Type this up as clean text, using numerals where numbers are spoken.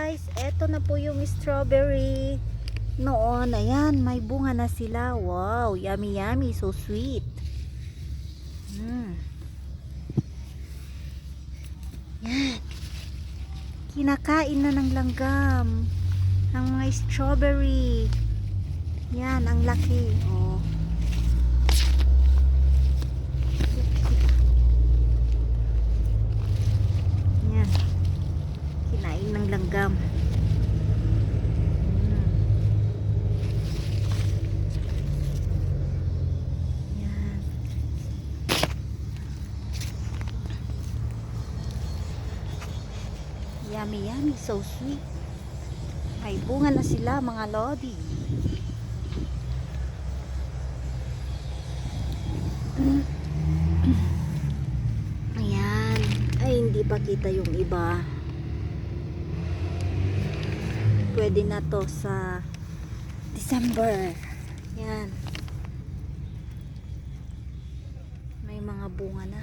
guys, eto na po yung strawberry. Noon, ayan, may bunga na sila. Wow, yummy yummy, so sweet. Yan. Kinakain na ng langgam ang mga strawberry. Yan, ang laki. Oh. Yan. Kinain ng langgam. Yan. Yummy yummy, so sweet. May bunga na sila mga lodi. Ayan. Ay, hindi pa kita yung iba. Pwede na to sa December. Yan. May mga bunga na.